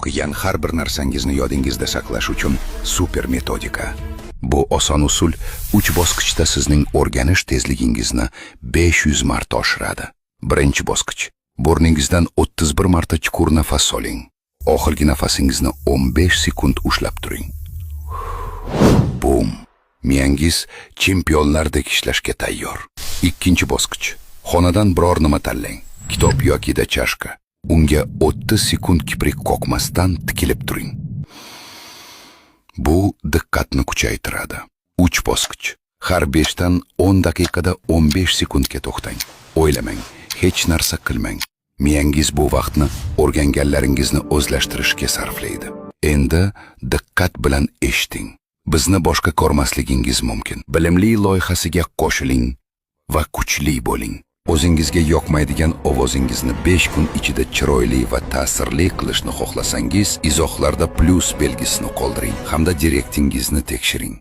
o'qigan har bir narsangizni yodingizda saqlash uchun super metodika. Bu oson usul 3 bosqichda sizning o'rganish tezligingizni 500 marta oshiradi. Birinchi bosqich. Burningizdan 31 marta chuqur nafas oling. Oxirgi nafasingizni 15 sekund ushlab turing. Bum. Miyangiz chempionlardek ishlashga tayyor. Ikkinchi bosqich. Xonadan biror nima tanlang. Kitob yoki chashka. Unga 30 sekund kiprik qoqmasdan tikilib turing. Bu diqqatni kuchaytiradi. 3 bosqich. Har 5 dan 10 daqiqada 15 sekundga to'xtang. O'ylamang, hech narsa qilmang. Miyangiz bu vaqtni o'rganganlaringizni o'zlashtirishga sarflaydi. Endi diqqat bilan eshiting. Bizni boshqa ko'rmasligingiz mumkin. Bilimli loyihasiga qo'shiling va kuchli bo'ling. O'zingizga yoqmaydigan ovozingizni 5 kun ichida chiroyli va ta'sirli qilishni xohlasangiz, izohlarda plus belgisini qoldiring hamda direktingizni tekshiring.